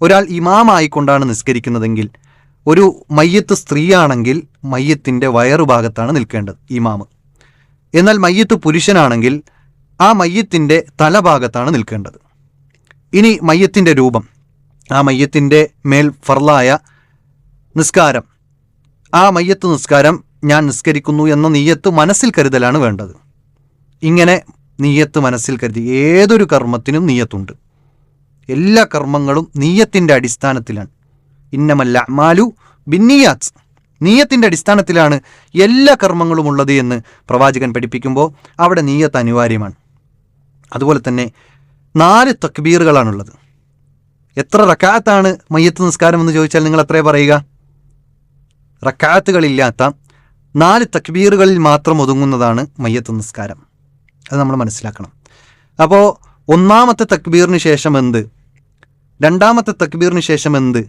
ഒരാൾ ഇമാമായിക്കൊണ്ടാണ് നിസ്കരിക്കുന്നതെങ്കിൽ, ഒരു മയ്യത്ത് സ്ത്രീയാണെങ്കിൽ മയ്യത്തിൻ്റെ വയറുഭാഗത്താണ് നിൽക്കേണ്ടത് ഇമാമ്. എന്നാൽ മയ്യത്ത് പുരുഷനാണെങ്കിൽ ആ മയ്യത്തിൻ്റെ തലഭാഗത്താണ് നിൽക്കേണ്ടത്. ഇനി മയ്യത്തിൻ്റെ രൂപം, ആ മയ്യത്തിൻ്റെ മേൽ ഫർളായ നിസ്കാരം, ആ മയ്യത്ത് നിസ്കാരം ഞാൻ നിസ്കരിക്കുന്നു എന്ന നിയ്യത്ത് മനസ്സിൽ കരുതലാണ് വേണ്ടത്. ഇങ്ങനെ നിയ്യത്ത് മനസ്സിൽ കരുതി ഏതൊരു കർമ്മത്തിനും നിയ്യത്തുണ്ട്. എല്ലാ കർമ്മങ്ങളും നിയ്യത്തിൻ്റെ അടിസ്ഥാനത്തിലാണ്. ഇന്നമൽ അഅ്മാലു ബിന്നിയാത്ത്, നിയ്യത്തിൻ്റെ അടിസ്ഥാനത്തിലാണ് എല്ലാ കർമ്മങ്ങളും ഉള്ളത് എന്ന് പ്രവാചകൻ പഠിപ്പിക്കുമ്പോൾ അവിടെ നിയ്യത്ത് അനിവാര്യമാണ്. അതുപോലെ തന്നെ 4 തക്ബീറുകളാണുള്ളത്. എത്ര റക്അത്താണ് മയ്യത്ത് നിസ്കാരം എന്ന് ചോദിച്ചാൽ നിങ്ങൾ എത്രയേ പറയുക? റക്അത്തുകളില്ലാത്ത 4 തക്ബീറുകളിൽ മാത്രം ഒതുങ്ങുന്നതാണ് മയ്യത്ത് നിസ്കാരം. അത് നമ്മൾ മനസ്സിലാക്കണം. അപ്പോൾ ഒന്നാമത്തെ തക്ബീറിന് ശേഷം എന്ത്, രണ്ടാമത്തെ തക്ബീറിന് ശേഷം എന്ത്,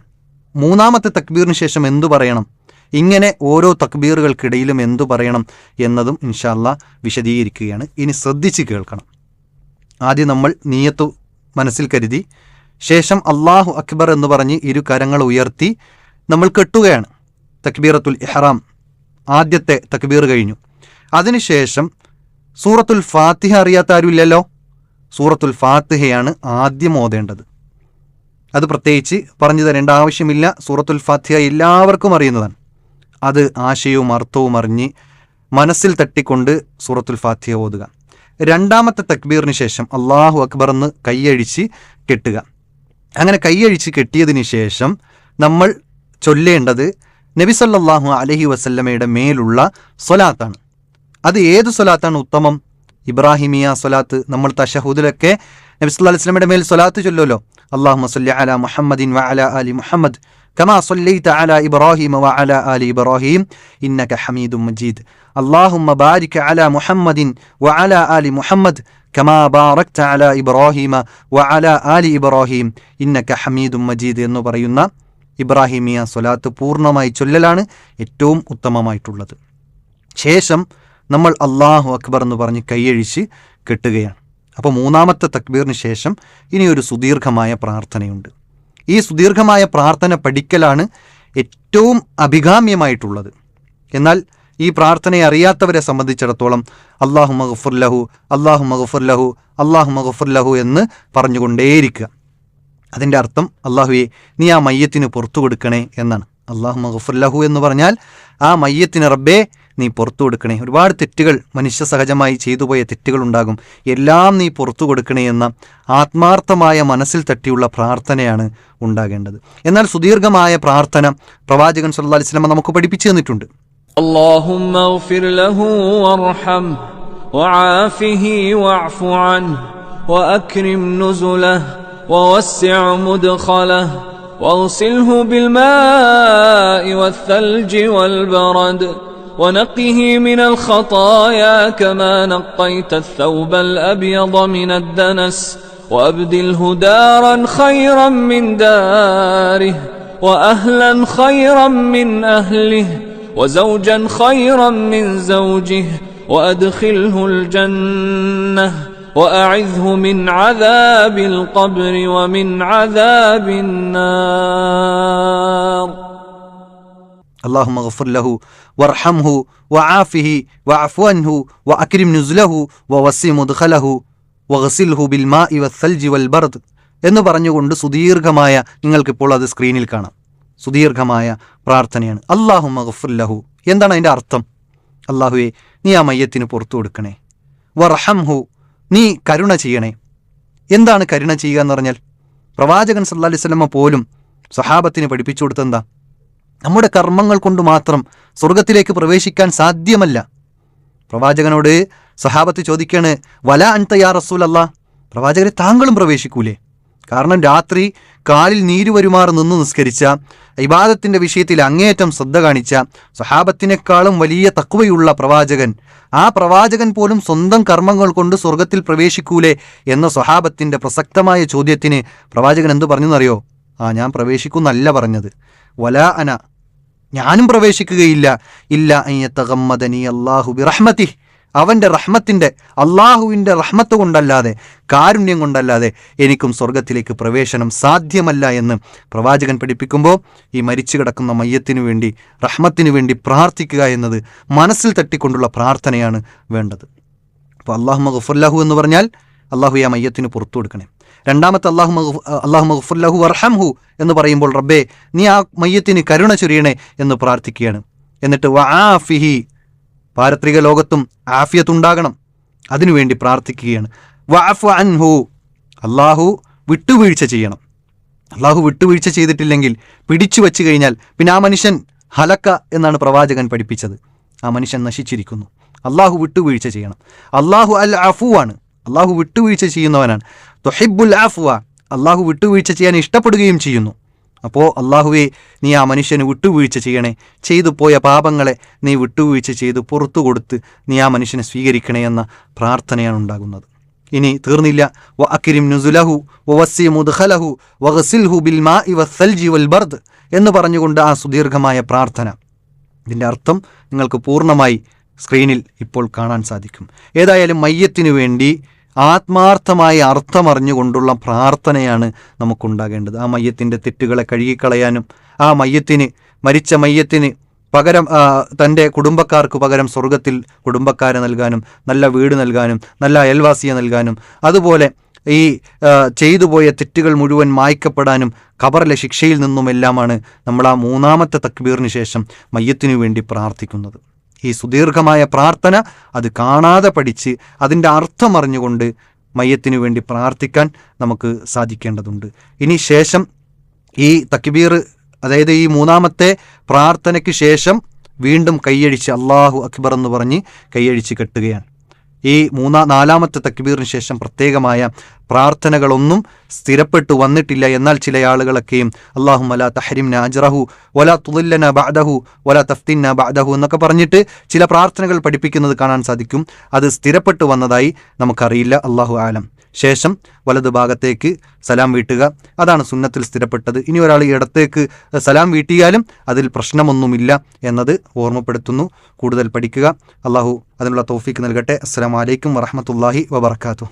മൂന്നാമത്തെ തക്ബീറിന് ശേഷം എന്തു പറയണം, ഇങ്ങനെ ഓരോ തക്ബീറുകൾക്കിടയിലും എന്തു പറയണം എന്നതും ഇൻഷാ അല്ലാഹ് വിശദീകരിക്കുകയാണ്. ഇനി ശ്രദ്ധിച്ച് കേൾക്കണം. ആദ്യം നമ്മൾ നിയ്യത്ത് മനസ്സിൽ കരുതി, ശേഷം അല്ലാഹു അക്ബർ എന്ന് പറഞ്ഞ് 2 കരങ്ങൾ ഉയർത്തി നമ്മൾ കെട്ടുകയാണ്. തക്ബീറത്തുൽ ഇഹ്റാം ആദ്യത്തെ തക്ബീർ കഴിഞ്ഞു. അതിനുശേഷം സൂറത്തുൽ ഫാത്തിഹ അറിയാത്ത ആരുമില്ലല്ലോ. സൂറത്തുൽ ഫാത്തിഹയാണ് ആദ്യം ഓതേണ്ടത്. അത് പ്രത്യേകിച്ച് പറഞ്ഞു തരേണ്ട ആവശ്യമില്ല. സൂറത്തുൽ ഫാത്തിഹ എല്ലാവർക്കും അറിയുന്നതാണ്. അത് ആശയവും അർത്ഥവും അറിഞ്ഞ് മനസ്സിൽ തട്ടിക്കൊണ്ട് സൂറത്തുൽ ഫാത്തിഹ ഓതുക. രണ്ടാമത്തെ തക്ബീറിന് ശേഷം അല്ലാഹു അക്ബർ എന്ന് കൈയഴിച്ച് കെട്ടുക. അങ്ങനെ കൈയഴിച്ച് കെട്ടിയതിന് ശേഷം നമ്മൾ ചൊല്ലേണ്ടത് നബി സല്ലല്ലാഹു അലൈഹി വസല്ലമയുടെ മേലുള്ള സ്വലാത്താണ്. അത് ഏത് സ്വലാത്താണ് ഉത്തമം? ഇബ്രാഹിമിയ സ്വലാത്ത്. നമ്മൾ തശഹുദിലൊക്കെ നബി സല്ലല്ലാഹു അലൈഹി വസല്ലമയുടെ മേൽ സ്വലാത്ത് ചൊല്ലുമല്ലോ. അല്ലാഹുമ്മ സ്വല്ലി അലാ മുഹമ്മദിൻ വഅലാ ആലി മുഹമ്മദ് കമാ സ്വല്ലൈത അലാ ഇബ്രാഹിമ വഅലാ ആലി ഇബ്രാഹിം ഇന്നക ഹമീദും മജീദ്. അല്ലാഹുമ്മ ബാരിക് അലാ മുഹമ്മദിൻ വഅലാ ആലി മുഹമ്മദ് കമാ ബാറക്ത അലാ ഇബ്രാഹിമ വഅലാ ആലി ഇബ്രാഹിം ഇന്നക ഹമീദും മജീദ് എന്ന് പറയുന്ന ഇബ്രാഹിമിയ സ്വലാത്ത് പൂർണ്ണമായി ചൊല്ലലാണ് ഏറ്റവും ഉത്തമമായിട്ടുള്ളത്. ശേഷം നമ്മൾ അല്ലാഹു അക്ബർ എന്ന് പറഞ്ഞ് കൈയഴിച്ച് കെട്ടുകയാണ്. അപ്പോൾ മൂന്നാമത്തെ തക്ബീറിന് ശേഷം ഇനി ഒരു സുദീർഘമായ പ്രാർത്ഥനയുണ്ട്. ഈ സുദീർഘമായ പ്രാർത്ഥന പഠിക്കലാണ് ഏറ്റവും അഭികാമ്യമായിട്ടുള്ളത്. എന്നാൽ ഈ പ്രാർത്ഥനയെ അറിയാത്തവരെ സംബന്ധിച്ചിടത്തോളം അല്ലാഹുമ്മ ഗഫിർ ലഹു, അല്ലാഹുമ്മ ഗഫിർ ലഹു, അല്ലാഹുമ്മ ഗഫിർ ലഹു എന്ന് പറഞ്ഞുകൊണ്ടേയിരിക്കുക. അതിൻ്റെ അർത്ഥം അല്ലാഹുവേ നീ ആ മയ്യത്തിന് പുറത്തു കൊടുക്കണേ എന്നാണ്. അല്ലാഹുമ്മ ഗഫിർ ലഹു എന്ന് പറഞ്ഞാൽ ആ മയ്യത്തിന് റബ്ബേ നീ പുറത്തു കൊടുക്കണേ. ഒരുപാട് തെറ്റുകൾ, മനുഷ്യ സഹജമായി ചെയ്തുപോയ തെറ്റുകളുണ്ടാകും, എല്ലാം നീ പുറത്തു കൊടുക്കണേ എന്ന ആത്മാർത്ഥമായ മനസ്സിൽ തട്ടിയുള്ള പ്രാർത്ഥനയാണ് ഉണ്ടാകേണ്ടത്. എന്നാൽ സുദീർഘമായ പ്രാർത്ഥന പ്രവാചകൻ സല്ലല്ലാഹു അലൈഹി വസല്ലം നമുക്ക് പഠിപ്പിച്ചു തന്നിട്ടുണ്ട്. اللهم اغفر له وارحمه وعافه واعف عنه وأكرم نزله ووسع مدخله واغسله بالماء والثلج والبرد ونقه من الخطايا كما نقيت الثوب الأبيض من الدنس وأبدله دارا خيرا من داره وأهلا خيرا من أهله وزوجا خيرا من زوجه وأدخله الجنة وأعذه من عذاب القبر ومن عذاب النار. اللهم اغفر له وارحمه وعافه واعف عنه وأكرم نزله ووسع مدخله وغسله بالماء والثلج والبرد എന്ന് പറഞ്ഞുകൊണ്ട് സുദീർഘമായ, നിങ്ങൾക്കിപ്പോൾ അത് സ്ക്രീനിൽ കാണാം, സുദീർഘമായ പ്രാർത്ഥനയാണ്. അല്ലാഹുമ്മ ഗഫിർ ലഹു. എന്താണ് അതിൻ്റെ അർത്ഥം? അല്ലാഹുവേ നീ ആ മയ്യത്തിന് പുറത്തു കൊടുക്കണേ. വർഹംഹു, നീ കരുണ ചെയ്യണേ. എന്താണ് കരുണ ചെയ്യുക എന്ന് പറഞ്ഞാൽ? പ്രവാചകൻ സല്ലല്ലാഹു അലൈഹി വസല്ലം പോലും സഹാബത്തിന് പഠിപ്പിച്ചു കൊടുത്തെന്താ? നമ്മുടെ കർമ്മങ്ങൾ കൊണ്ട് മാത്രം സ്വർഗത്തിലേക്ക് പ്രവേശിക്കാൻ സാധ്യമല്ല. പ്രവാചകനോട് സഹാബത്ത് ചോദിക്കാണ്, വല അൻത യാ റസൂലല്ലാഹ്, പ്രവാചകരെ താങ്കളും പ്രവേശിക്കൂലേ? കാരണം രാത്രി കാലിൽ നീര് വരുമാർ നിന്ന് നിസ്കരിച്ച, ഇബാദത്തിൻ്റെ വിഷയത്തിൽ അങ്ങേയറ്റം ശ്രദ്ധ കാണിച്ച, സഹാബത്തിനേക്കാളും വലിയ തഖ്വയുള്ള പ്രവാചകൻ, ആ പ്രവാചകൻ പോലും സ്വന്തം കർമ്മങ്ങൾ കൊണ്ട് സ്വർഗത്തിൽ പ്രവേശിക്കൂലേ എന്ന സ്വഹാബത്തിൻ്റെ പ്രസക്തമായ ചോദ്യത്തിന് പ്രവാചകൻ എന്തു പറഞ്ഞെന്നറിയോ? ഞാൻ പ്രവേശിക്കുന്നല്ല പറഞ്ഞത്, വലാ അന, ഞാനും പ്രവേശിക്കുകയില്ല, ഇല്ല അൻ യതഗമ്മദനി അല്ലാഹു ബിറഹ്മതിഹി, അവൻ്റെ റഹ്മത്തിൻ്റെ അള്ളാഹുവിൻ്റെ റഹ്മത്ത് കൊണ്ടല്ലാതെ കാരുണ്യം കൊണ്ടല്ലാതെ എനിക്കും സ്വർഗത്തിലേക്ക് പ്രവേശനം സാധ്യമല്ല എന്ന് പ്രവാചകൻ പഠിപ്പിക്കുമ്പോൾ ഈ മരിച്ചു കിടക്കുന്ന മയ്യത്തിനു വേണ്ടി റഹ്മത്തിനു വേണ്ടി പ്രാർത്ഥിക്കുക എന്നത് മനസ്സിൽ തട്ടിക്കൊണ്ടുള്ള പ്രാർത്ഥനയാണ് വേണ്ടത്. അപ്പോൾ അല്ലാഹു മഗ്ഫിർലഹു എന്ന് പറഞ്ഞാൽ അള്ളാഹു ആ മയ്യത്തിന് പുറത്തു കൊടുക്കണേ. രണ്ടാമത്തെ അല്ലാഹു മഗ്ഫിർലഹു വർഹംഹു എന്ന് പറയുമ്പോൾ റബ്ബേ നീ ആ മയ്യത്തിന് കരുണ ചൊരിയണേ എന്ന് പ്രാർത്ഥിക്കുകയാണ്. എന്നിട്ട് വആഫിഹി, പാരത്രിക ലോകത്തും ആഫിയത്തുണ്ടാകണം, അതിനുവേണ്ടി പ്രാർത്ഥിക്കുകയാണ്. വഅഫു അൻഹു, അള്ളാഹു വിട്ടുവീഴ്ച ചെയ്യണം. അള്ളാഹു വിട്ടുവീഴ്ച ചെയ്തിട്ടില്ലെങ്കിൽ പിടിച്ചു വച്ചു കഴിഞ്ഞാൽ പിന്നെ ആ മനുഷ്യൻ ഹലക്ക എന്നാണ് പ്രവാചകൻ പഠിപ്പിച്ചത്. ആ മനുഷ്യൻ നശിച്ചിരിക്കുന്നു. അള്ളാഹു വിട്ടുവീഴ്ച ചെയ്യണം. അള്ളാഹു അൽ അഫുവാണ്, അള്ളാഹു വിട്ടുവീഴ്ച ചെയ്യുന്നവനാണ്. തുഹിബ്ബുൽ അഫ്വ, അള്ളാഹു വിട്ടുവീഴ്ച ചെയ്യാൻ ഇഷ്ടപ്പെടുകയും ചെയ്യുന്നു. അപ്പോൾ അള്ളാഹുവേ നീ ആ മനുഷ്യന് വിട്ടുവീഴ്ച ചെയ്യണേ, ചെയ്തു പോയ പാപങ്ങളെ നീ വിട്ടുവീഴ്ച ചെയ്ത് പുറത്തു കൊടുത്ത് നീ ആ മനുഷ്യനെ സ്വീകരിക്കണേ എന്ന പ്രാർത്ഥനയാണ് ഉണ്ടാകുന്നത്. ഇനി തീർന്നില്ല. വ അക്രിം നുസുലഹു വവസ്സി മുദ്ഖലഹു വഗ്സിൽഹു ബിൽ മാഇ വസ്സൽജി വൽ ബർദ് എന്ന് പറഞ്ഞുകൊണ്ട് ആ സുദീർഘമായ പ്രാർത്ഥന, ഇതിൻ്റെ അർത്ഥം നിങ്ങൾക്ക് പൂർണ്ണമായി സ്ക്രീനിൽ ഇപ്പോൾ കാണാൻ സാധിക്കും. ഏതായാലും മയ്യത്തിനു വേണ്ടി ആത്മാർത്ഥമായ അർത്ഥമറിഞ്ഞുകൊണ്ടുള്ള പ്രാർത്ഥനയാണ് നമുക്കുണ്ടാകേണ്ടത്. ആ മയ്യത്തിൻ്റെ തെറ്റുകളെ കഴുകിക്കളയാനും ആ മരിച്ച മയ്യത്തിന് പകരം തൻ്റെ കുടുംബക്കാർക്ക് പകരം സ്വർഗത്തിൽ കുടുംബക്കാരെ നൽകാനും നല്ല വീട് നൽകാനും നല്ല അയൽവാസിയെ നൽകാനും അതുപോലെ ഈ ചെയ്തു പോയ തെറ്റുകൾ മുഴുവൻ മായ്ക്കപ്പെടാനും ഖബറിലെ ശിക്ഷയിൽ നിന്നുമെല്ലാമാണ് നമ്മൾ ആ മൂന്നാമത്തെ തക്ബീറിന് ശേഷം മയ്യത്തിനു വേണ്ടി പ്രാർത്ഥിക്കുന്നത്. ഈ സുദീർഘമായ പ്രാർത്ഥന അത് കാണാതെ പഠിച്ച് അതിൻ്റെ അർത്ഥം അറിഞ്ഞുകൊണ്ട് മയ്യത്തിനു വേണ്ടി പ്രാർത്ഥിക്കാൻ നമുക്ക് സാധിക്കേണ്ടതുണ്ട്. ഇനി ശേഷം ഈ തക്ബീർ, അതായത് ഈ മൂന്നാമത്തെ പ്രാർത്ഥനയ്ക്ക് ശേഷം വീണ്ടും കൈയടിച്ച് അല്ലാഹു അക്ബർ എന്ന് പറഞ്ഞ് കൈയടിച്ച് കെട്ടുകയാണ്. ഈ നാലാമത്തെ തക്ബീറിന് ശേഷം പ്രത്യേകമായ പ്രാർത്ഥനകളൊന്നും സ്ഥിരപ്പെട്ടു വന്നിട്ടില്ല. എന്നാൽ ചില ആളുകളൊക്കെയും അല്ലാഹുമ്മ ലാ തഹരിംന അജ്റഹു വലാ തുളില്ലന ബഅദഹു വലാ തഫ്തിന്ന ബഅദഹു എന്നൊക്കെ പറഞ്ഞിട്ട് ചില പ്രാർത്ഥനകൾ പഠിപ്പിക്കുന്നത് കാണാൻ സാധിക്കും. അത് സ്ഥിരപ്പെട്ടു വന്നതായി നമുക്കറിയില്ല, അല്ലാഹു ആലം. ശേഷം വലതു ഭാഗത്തേക്ക് സലാം വീട്ടുക, അതാണ് സുന്നത്തിൽ സ്ഥിരപ്പെട്ടത്. ഇനി ഒരാൾ ഇടത്തേക്ക് സലാം വീട്ടിയാലും അതിൽ പ്രശ്നമൊന്നുമില്ല എന്നത് ഓർമ്മപ്പെടുത്തുന്നു. കൂടുതൽ പഠിക്കുക. അല്ലാഹു അതിനുള്ള തൗഫീക്ക് നൽകട്ടെ. അസ്സലാമു അലൈക്കും വറഹ്മത്തുള്ളാഹി വബറകാതുഹു.